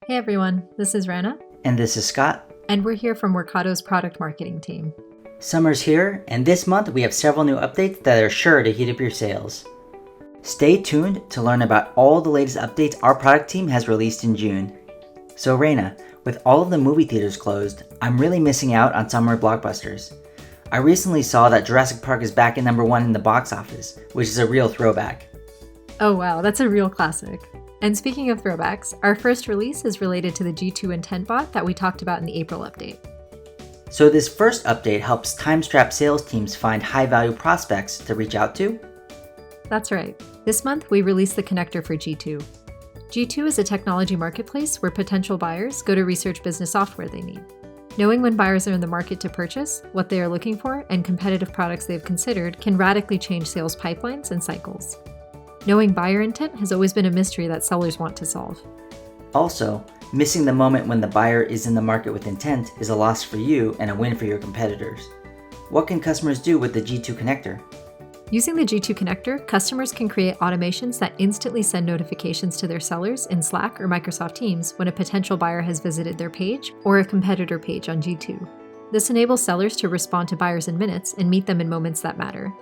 Hey everyone, this is Rana, And this is Scott. and we're here from Workato's product marketing team. Summer's here, and this month we have several new updates that are sure to heat up your sales. Stay tuned to learn about all the latest updates our product team has released in June. So Raina, with all of the movie theaters closed, I'm really missing out on summer blockbusters. I recently saw that Jurassic Park is back at #1 in the box office, which is a real throwback. Oh wow, that's a real classic. And speaking of throwbacks, our first release is related to the G2 intent bot that we talked about in the April update. So this first update helps time-strapped sales teams find high-value prospects to reach out to. That's right. This month we released the connector for G2. G2 is a technology marketplace where potential buyers go to research business software they need. Knowing when buyers are in the market to purchase, what they are looking for, and competitive products they've considered can radically change sales pipelines and cycles. Knowing buyer intent has always been a mystery that sellers want to solve. Also, missing the moment when the buyer is in the market with intent is a loss for you and a win for your competitors. What can customers do with the G2 connector? Using the G2 connector, customers can create automations that instantly send notifications to their sellers in Slack or Microsoft Teams when a potential buyer has visited their page or a competitor page on G2. This enables sellers to respond to buyers in minutes and meet them in moments that matter.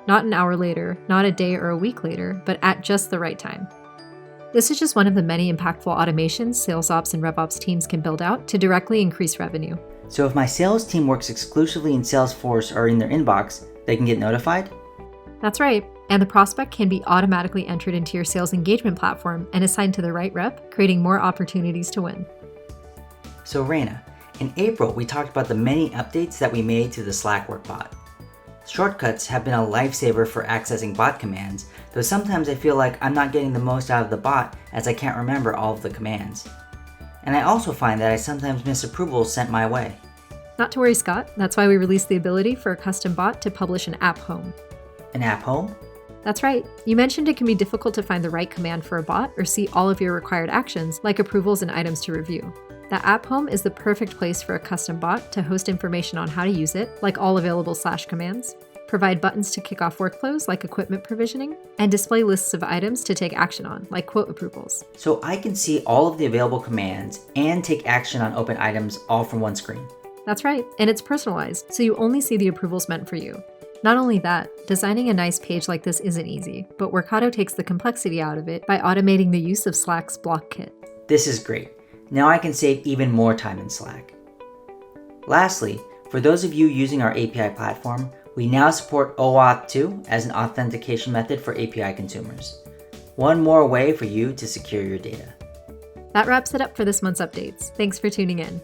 Not an hour later, not a day or a week later, but at just the right time. This is just one of the many impactful automations sales ops and RevOps teams can build out to directly increase revenue. So if my sales team works exclusively in Salesforce or in their inbox, they can get notified? That's right, and the prospect can be automatically entered into your sales engagement platform and assigned to the right rep, creating more opportunities to win. So Raina, in April we talked about the many updates that we made to the Slack Workbot. Shortcuts have been a lifesaver for accessing bot commands, though sometimes I feel like I'm not getting the most out of the bot as I can't remember all of the commands. And I also find that I sometimes miss approvals sent my way. Not to worry, Scott, that's why we released the ability for a custom bot to publish an app home. An app home? That's right. You mentioned it can be difficult to find the right command for a bot or see all of your required actions, like approvals and items to review. The app home is the perfect place for a custom bot to host information on how to use it, like all available / commands, provide buttons to kick off workflows like equipment provisioning, and display lists of items to take action on, like quote approvals. So I can see all of the available commands and take action on open items all from one screen. That's right, and it's personalized, so you only see the approvals meant for you. Not only that, designing a nice page like this isn't easy, but Workato takes the complexity out of it by automating the use of Slack's block kit. This is great. Now I can save even more time in Slack. Lastly, for those of you using our API platform, we now support OAuth 2 as an authentication method for API consumers. One more way for you to secure your data. That wraps it up for this month's updates. Thanks for tuning in.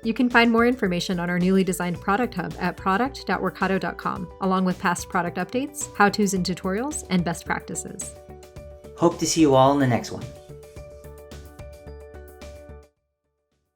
You can find more information on our newly designed product hub at product.workato.com, along with past product updates, how-tos and tutorials, and best practices. Hope to see you all in the next one.